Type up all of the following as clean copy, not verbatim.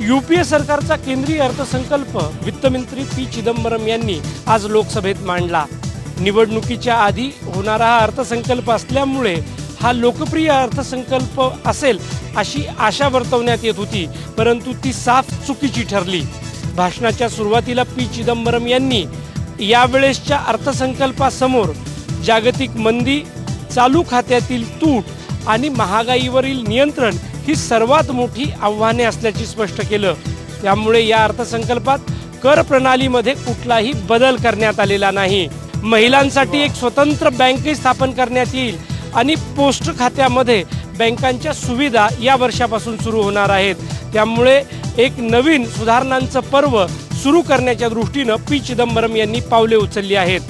UPA सरकारचा केंद्रीय अर्थसंकल्प वित्तमंत्री पी चिदंबरम यांनी आज लोकसभेत मांडला। निवडणुकीच्या आधी होणारा हा अर्थसंकल्प असल्यामुळे हा लोकप्रिय अर्थसंकल्प असेल अशी आशा वर्तवण्यात येत होती, परंतु ती साफ चुकीची ठरली। भाषणाच्या सुरुवातीला पी चिदंबरम यांनी यावेळेसच्या अर्थसंकल्पासमोर जागतिक मंदी, चालू खात्यातील तूट आणि महागाईवरील नियंत्रण ही सर्वात मोठी आव्हाने असल्याचे स्पष्ट केलं। त्यामुळे या अर्थसंकल्पात कर प्रणालीमध्ये कुठलाही बदल करण्यात आलेला नाही। महिलांसाठी एक स्वतंत्र बँक स्थापन करण्यात येईल आणि पोस्ट खात्यामध्ये बँकांच्या सुविधा या वर्षापासून सुरू होणार आहेत। त्यामुळे एक नवीन सुधारणांचं पर्व सुरू करण्याच्या दृष्टीने पी चिदंबरम यांनी पावले उचलली आहेत।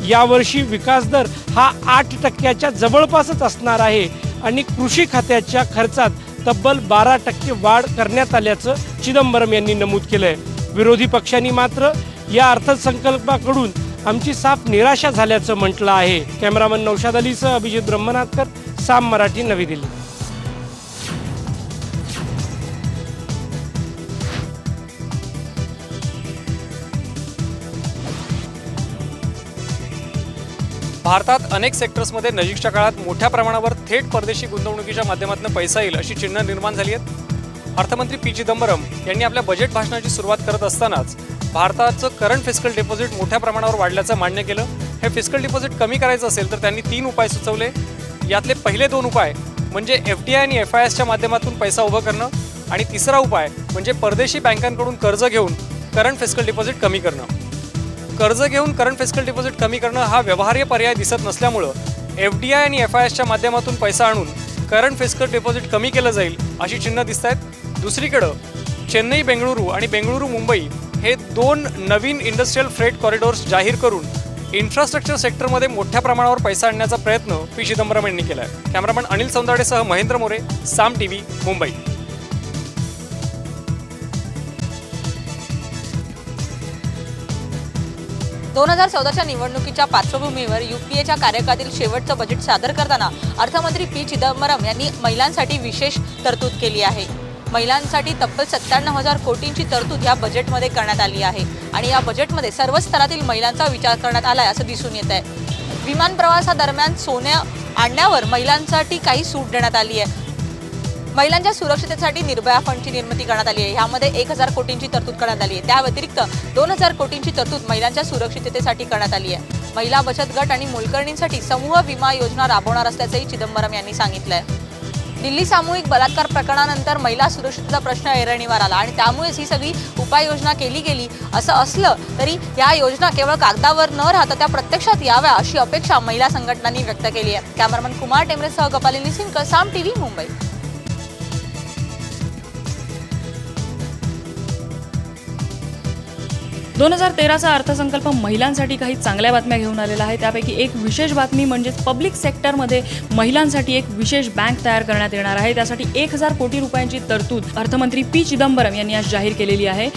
यावर्षी विकास दर हा 8% जवळपासच असणार आहे आणि कृषी खात्याच्या खर्चात तब्बल 12% वाढ करण्यात आल्याचं चिदंबरम यांनी नमूद केलंय। विरोधी पक्षांनी मात्र या अर्थसंकल्पाकडून आमची साफ निराशा झाल्याचं म्हटलं आहे। कॅमेरामन नौशाद अलीसह अभिजित ब्रह्मनाथकर, साम मराठी, नवी दिल्ली। भारतात अनेक सेक्टर्समध्ये नजीकच्या काळात मोठ्या प्रमाणावर थेट परदेशी गुंतवणुकीच्या माध्यमातून पैसा येईल अशी चिन्ह निर्माण झाली आहेत। अर्थमंत्री पी चिदंबरम यांनी आपल्या बजेट भाषणाची सुरुवात करत असतानाच भारताचं करंट फिस्कल डिपॉझिट मोठ्या प्रमाणावर वाढल्याचं मान्य केलं। हे फिस्कल डिपॉझिट कमी करायचं असेल तर त्यांनी 3 उपाय सुचवले। यातले पहिले 2 उपाय म्हणजे FDI आणि FISच्या माध्यमातून पैसा उभं करणं आणि तिसरा उपाय म्हणजे परदेशी बँकांकडून कर्ज घेऊन करंट फिस्कल डिपॉझिट कमी करणं। कर्ज घेऊन करंट फिस्कल डिपॉझिट कमी करणं हा व्यवहार्य पर्याय दिसत नसल्यामुळं FDI आणि FISच्या माध्यमातून पैसा आणून करंट फिस्कल डिपॉझिट कमी केलं जाईल अशी चिन्ह दिसत आहेत। दुसरीकडं चेन्नई बेंगळुरू आणि बेंगळुरू मुंबई हे 2 नवीन इंडस्ट्रियल फ्रेट कॉरिडॉर्स जाहीर करून इन्फ्रास्ट्रक्चर सेक्टरमध्ये मोठ्या प्रमाणावर पैसा आणण्याचा प्रयत्न पी चिदंबरम यांनी केला आहे। कॅमेरामन अनिल सौंदाडेसह महेंद्र मोरे, साम TV, मुंबई। 2014च्या निवडणुकीच्या पार्श्वभूमीवर यूपीएच्या कार्यकाळातील शेवटचं बजेट सादर करताना अर्थमंत्री पी चिदंबरम यांनी महिलांसाठी विशेष तरतूद केली आहे। महिलांसाठी तब्बल 97,000 कोटींची तरतूद या बजेटमध्ये करण्यात आली आहे आणि या बजेटमध्ये सर्व स्तरातील महिलांचा विचार करण्यात आलाय असं दिसून येत आहे। विमान प्रवासादरम्यान सोने आणण्यावर महिलांसाठी काही सूट देण्यात आली आहे। महिलांच्या सुरक्षिततेसाठी निर्भया फंडची निर्मिती करण्यात आली आहे। यामध्ये 1000 कोटींची तरतूद करण्यात आली आहे। त्या व्यतिरिक्त 2000 कोटींची तरतूद महिलांच्या सुरक्षिततेसाठी करण्यात आली आहे। महिला बचत गट आणि मोलकरणींसाठी समूह विमा योजना राबवणार असल्याचंही चिदंबरम यांनी सांगितलंय। दिल्ली सामूहिक बलात्कार प्रकरणानंतर महिला सुरक्षिततेचा प्रश्न ऐरणीवर आला आणि त्यामुळेच ही सगळी उपाययोजना केली गेली। असं असलं तरी या योजना केवळ कागदावर न राहता त्या प्रत्यक्षात याव्या अशी अपेक्षा महिला संघटनांनी व्यक्त केली आहे। कॅमेरामन कुमार टेमरेसह कपाली निसिंगकर, साम TV, मुंबई। 2013चा अर्थसंकल्प महिलांसाठी काही चांगल्या बातम्या घेऊन आलेला आहे। त्यापैकी एक विशेष बातमी म्हणजे पब्लिक सेक्टरमध्ये महिलांसाठी एक विशेष बँक तयार करण्यात येणार आहे। त्यासाठी 1000 कोटी रुपयांची तरतूद अर्थमंत्री पी चिदंबरम यांनी आज जाहीर केलेली आहे।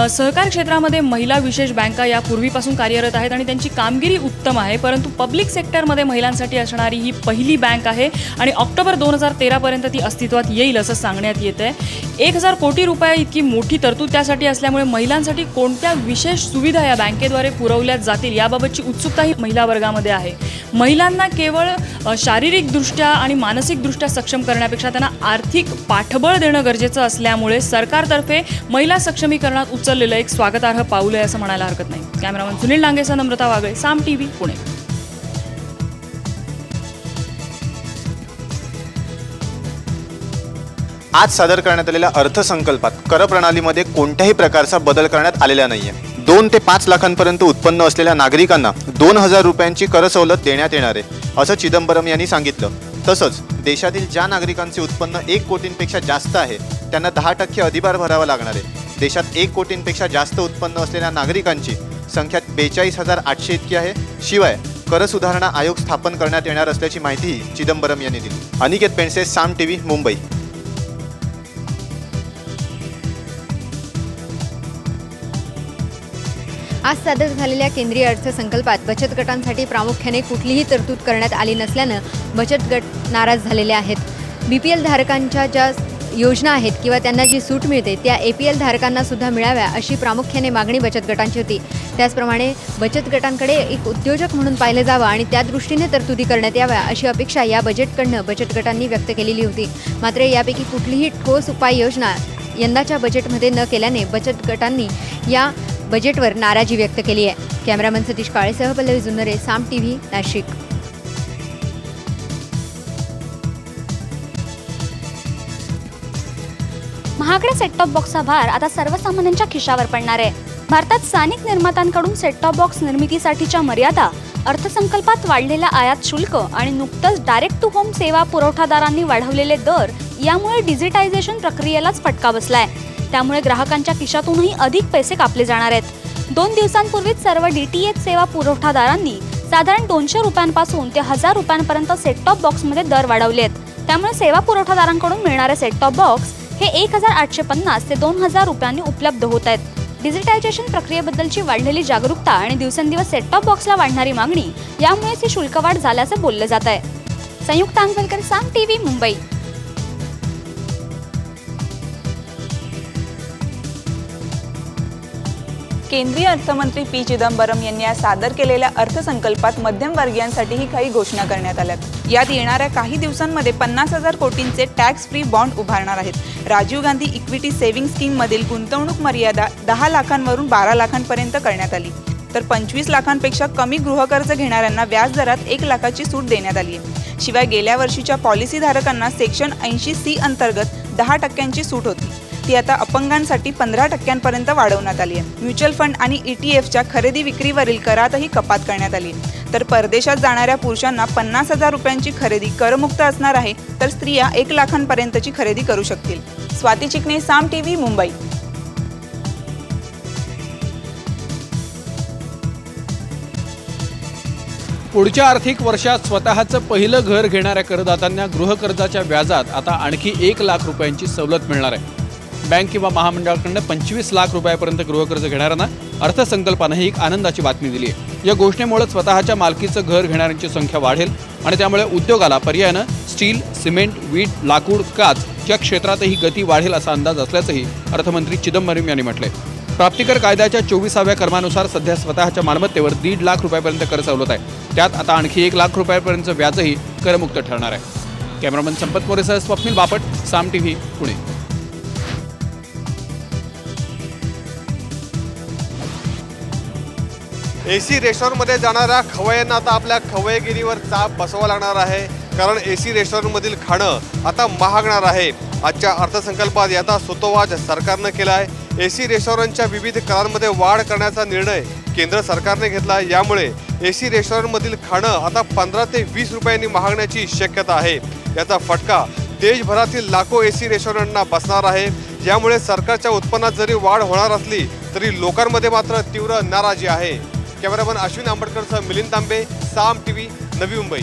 सहकार क्षेत्रामध्ये महिला विशेष बँका यापूर्वीपासून कार्यरत आहेत आणि त्यांची कामगिरी उत्तम आहे, परंतु पब्लिक सेक्टरमध्ये महिलांसाठी असणारी ही पहिली बँक आहे आणि ऑक्टोबर 2013 पर्यंत ती अस्तित्वात येईल असं सांगण्यात येत आहे। 1000 कोटी रुपये इतकी मोठी तरतूद त्यासाठी असल्यामुळे महिलांसाठी कोणत्या विशेष सुविधा या बँकेद्वारे पुरवल्या जातील याबाबतची उत्सुकताही महिला वर्गामध्ये आहे। महिलांना केवळ शारीरिकदृष्ट्या आणि मानसिकदृष्ट्या सक्षम करण्यापेक्षा त्यांना आर्थिक पाठबळ देणं गरजेचं असल्यामुळे सरकारतर्फे महिला सक्षमीकरणात उचललेलं एक स्वागतार्ह पाऊल आहे असं म्हणायला हरकत नाही। कॅमेरामन सुनील डांगेसह नम्रता वागळे, साम TV, पुणे। आज सादर करण्यात आलेल्या अर्थसंकल्पात कर प्रणालीमध्ये कोणत्याही प्रकारचा बदल करण्यात आलेला नाहीये। 2 ते 5 लाखांपर्यंत उत्पन्न असलेल्या नागरिकांना 2000 रुपयांची कर सवलत देण्यात येणार आहे असं चिदंबरम यांनी सांगितलं। तसंच देशातील ज्या नागरिकांचे उत्पन्न 1 कोटींपेक्षा जास्त आहे त्यांना 10% अधिभार भरावा लागणार आहे। देशात 1 कोटींपेक्षा जास्त उत्पन्न असलेल्या नागरिकांची संख्या 42,800 इतकी आहे। शिवाय कर सुधारणा आयोग स्थापन करण्यात येणार असल्याची माहिती चिदंबरम यांनी दिली। अनिकेत पेंडसे, साम TV, मुंबई। आज सादर झालेल्या केंद्रीय अर्थसंकल्पात बचत गटांसाठी प्रामुख्याने कुठलीही तरतूद करण्यात आली नसल्यानं बचत गट नाराज झालेले आहेत। BPL धारकांच्या ज्या योजना आहेत किंवा त्यांना जी सूट मिळते त्या APL धारकांना सुद्धा मिळाव्या अशी प्रामुख्याने मागणी बचत गटांची होती। त्याचप्रमाणे बचत गटांकडे एक उद्योजक म्हणून पाहिलं जावं आणि त्या दृष्टीने तरतुदी करण्यात याव्या अशी अपेक्षा या बजेटकडनं बचत गटांनी व्यक्त केलेली होती। मात्र यापैकी कुठलीही ठोस उपाययोजना यंदाच्या बजेटमध्ये न केल्याने बचत गटांनी या बजेटवर नाराजी व्यक्त केली आहे। कॅमेरामन सतीश काळेसह पल्लवी जुन्नरे, साम TV, नाशिक। महागड्या सेट टॉप बॉक्सचा भार आता सर्वसामान्यांच्या खिशावर पडणार आहे। भारतात स्थानिक निर्मात्यांकडून सेट टॉप बॉक्स निर्मितीसाठीच्या मर्यादा, अर्थसंकल्पात वाढलेला आयात शुल्क आणि नुकतंच डायरेक्ट टू होम सेवा पुरवठादारांनी वाढवलेले दर यामुळे डिजिटायझेशन प्रक्रियेलाच फटका बसलाय। त्यामुळे ग्राहकांच्या खिशातूनही अधिक पैसे कापले जाणार आहेत। 2 दिवसांपूर्वीच सर्व DTH सेवा पुरवठादारांनी साधारण 200 रुपयांपासून ते 1000 रुपयांपर्यंत सेट टॉप बॉक्समध्ये दर वाढवले आहेत। त्यामुळे सेवा पुरवठादारांकडून मिळणारे सेट टॉप बॉक्स हे 1850 ते 2000 रुपयांनी उपलब्ध होत आहेत। डिजिटायझेशन प्रक्रियेबद्दलची वाढलेली जागरूकता आणि दिवसेंदिवस सेट टॉप बॉक्सला वाढणारी मागणी यामुळेच ही शुल्कवाढ झाल्याचं बोललं जात आहे। संयुक्त अंगवलकर, साम TV, मुंबई। केंद्रीय अर्थमंत्री पी चिदंबरम यांनी आज सादर केलेल्या अर्थसंकल्पात मध्यमवर्गीयांसाठीही काही घोषणा करण्यात आल्यात। यात येणाऱ्या काही दिवसांमध्ये 50,000 कोटींचे टॅक्स फ्री बॉन्ड उभारणार आहेत। राजीव गांधी इक्विटी सेव्हिंग स्कीममधील गुंतवणूक मर्यादा 10 लाखांवरून 12 लाखांपर्यंत करण्यात आली, तर 25 लाखांपेक्षा कमी गृहकर्ज घेणाऱ्यांना व्याजदरात 1 लाखाची सूट देण्यात आली आहे। शिवाय गेल्या वर्षीच्या पॉलिसीधारकांना सेक्शन 80C अंतर्गत 10% सूट होती, ती आता अपंगांसाठी 15% वाढवण्यात आली आहे। म्युच्युअल फंड आणि ETFच्या खरेदी विक्रीवरील करातही कपात करण्यात आली आहे। तर परदेशात जाणाऱ्या पुरुषांना 50,000 रुपयांची खरेदी करमुक्त असणार आहे, तर स्त्रिया 1 लाखांपर्यंतची खरेदी करू शकतील। स्वाती चिकणे, साम TV, मुंबई। पुढच्या आर्थिक वर्षात स्वतःचं पहिलं घर घेणाऱ्या करदात्यांना गृहकर्जाच्या व्याजात आता आणखी 1 लाख रुपयांची सवलत मिळणार आहे। बँक किंवा महामंडळाकडून 25 लाख रुपयापर्यंत गृहकर्ज घेणाऱ्यांना अर्थसंकल्पाने ही एक आनंदाची बातमी दिली आहे। या घोषणेमुळे स्वतःच्या मालकीचं घर घेणाऱ्यांची संख्या वाढेल आणि त्यामुळे उद्योगाला पर्यायानं स्टील, सिमेंट, वीट, लाकूड, काच या क्षेत्रातही गती वाढेल असा अंदाज असल्याचंही अर्थमंत्री चिदंबरम यांनी म्हटलंय। प्राप्तिकर कायद्याच्या 24व्या कलमानुसार सध्या स्वतःच्या मालमत्तेवर 1.5 लाख रुपयापर्यंत कर सवलत आहे। त्यात आता आणखी 1 लाख रुपयापर्यंत व्याजही करमुक्त ठरणार आहे। कॅमेरामन संपत मोरेसह स्वप्नील बापट, साम TV, पुणे। AC रेस्टॉरंटमध्ये जाणाऱ्या खवय्यांना आता आपल्या खवय्यगिरीवर चाप बसवावा लागणार आहे, कारण AC रेस्टॉरंटमधील खाणं आता महागणार आहे। आजच्या अर्थसंकल्पात याचा सूतोवाच सरकारनं केला आहे। AC रेस्टॉरंटच्या विविध करांमध्ये वाढ करण्याचा निर्णय केंद्र सरकारने घेतला। यामुळे AC रेस्टॉरंटमधील खाणं आता 15 ते 20 रुपयांनी महागण्याची शक्यता आहे। याचा फटका देशभरातील लाखो AC रेस्टॉरंटना बसणार आहे। यामुळे सरकारच्या उत्पन्नात जरी वाढ होणार असली तरी लोकांमध्ये मात्र तीव्र नाराजी आहे। कॅमेरामन अश्विन आंबटकरसह मिलिंद तांबे, साम TV, नवी मुंबई।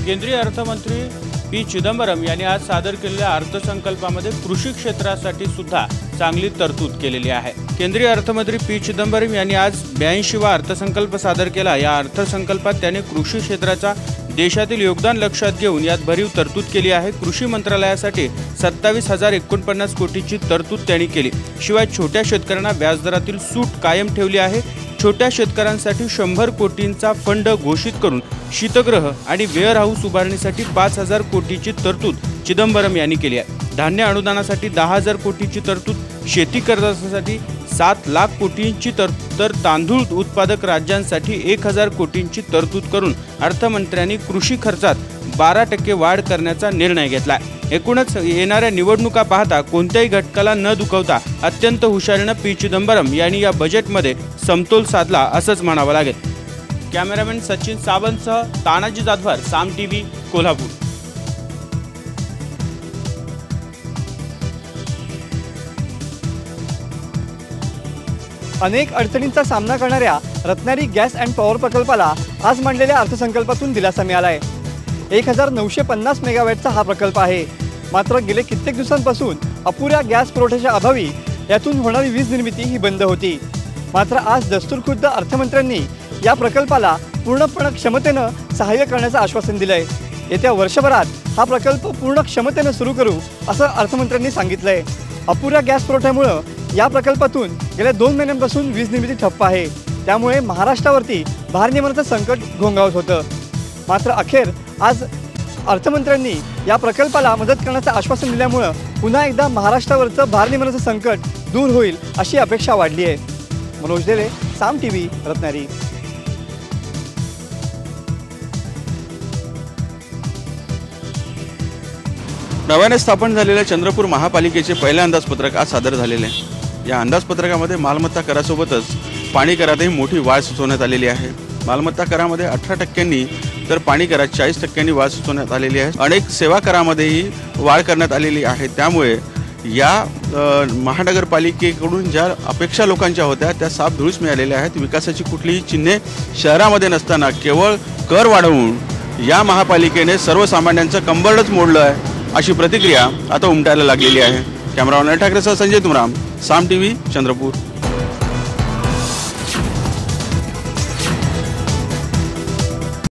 केंद्रीय अर्थमंत्री पी चिदंबरम यांनी आज सादर केलेल्या अर्थसंकल्पामध्ये कृषी क्षेत्रासाठी सुद्धा चांगली तरतूद केलेली आहे। केंद्रीय अर्थमंत्री पी चिदंबरम यांनी आज 82वा अर्थसंकल्प सादर केला। या अर्थसंकल्पात त्याने कृषी क्षेत्राचा देशातील योगदान लक्षात घेऊन यात भरीव तरतूद केली आहे। कृषी मंत्रालयासाठी 27,049 कोटीची तरतूद त्यांनी केली। शिवाय छोट्या शेतकऱ्यांना व्याजदरातील सूट कायम ठेवली आहे। छोट्या शेतकऱ्यांसाठी 100 कोटींचा फंड घोषित करून शीतगृह आणि वेअर हाऊस उभारणीसाठी 5,000 कोटीची तरतूद चिदंबरम यांनी केली आहे। धान्य अनुदानासाठी 10,000 कोटीची तरतूद, शेती कर्जासाठी 7 लाख कोटींची तर तांदूळ उत्पादक राज्यांसाठी 1,000 कोटींची तरतूद करून अर्थमंत्र्यांनी कृषी खर्चात 12% वाढ करण्याचा निर्णय घेतला। एकूणच येणाऱ्या निवडणुका पाहता कोणत्याही घटकाला न दुखावता अत्यंत हुशारीनं पी चिदंबरम यांनी या बजेटमध्ये समतोल साधला असंच म्हणावं लागेल। कॅमेरामॅन सचिन सावंतसह तानाजी जाधवर, साम TV, कोल्हापूर। अनेक अडचणींचा सामना करणाऱ्या रत्नागिरी गॅस अँड पॉवर प्रकल्पाला आज मांडलेल्या अर्थसंकल्पातून दिलासा मिळाला आहे। 1950 मेगावॅटचा हा प्रकल्प आहे। मात्र गेले कित्येक दिवसांपासून अपुऱ्या गॅस पुरवठ्याच्या अभावी यातून होणारी वीज निर्मिती ही बंद होती। मात्र आज दस्तूरखुद्द अर्थमंत्र्यांनी या प्रकल्पाला पूर्णपणे क्षमतेनं सहाय्य करण्याचं आश्वासन दिलं आहे. येत्या वर्षभरात हा प्रकल्प पूर्ण क्षमतेनं सुरू करू असं अर्थमंत्र्यांनी सांगितलं आहे. अपुऱ्या गॅस पुरवठ्यामुळं या प्रकल्पातून गेल्या 2 महिन्यांपासून वीज निर्मिती ठप्प आहे. त्यामुळे महाराष्ट्रावरती भारनियमनाचं संकट घोंगावत होतं. मात्र अखेर आज अर्थमंत्र्यांनी या प्रकल्पाला मदत करण्याचं आश्वासन दिल्यामुळं पुन्हा एकदा महाराष्ट्रावरचं भारनियमनाचं संकट दूर होईल अशी अपेक्षा वाढली आहे. मनोज देले, साम TV, रत्नागिरी. नव्याने स्थापन झालेल्या चंद्रपूर महापालिकेचे पहिले अंदाजपत्रक आज सादर झालेले आहे. या अंदाजपत्रकामध्ये मालमत्ता करासोबतच पाणी करातही मोठी वाढ सुचवण्यात आलेली आहे. मालमत्ता करामध्ये 18% तर पाणी करात 40% वाढ सुचवण्यात आलेली आहे. अनेक सेवा करामध्येही वाढ करण्यात आलेली आहे. त्यामुळे या महानगरपालिकेकडून ज्या अपेक्षा लोकांच्या होत्या त्या साफ धुळीस मिळालेल्या आहेत. विकासाची कुठलीही चिन्हे शहरामध्ये नसताना केवळ कर वाढवून या महापालिकेने सर्वसामान्यांचं कंबरडच मोडलं आहे अशी प्रतिक्रिया आता उमटायला लागलेली आहे. कॅमेरामॅन ठाकरेसह संजय तुमराम, साम TV, चंद्रपूर.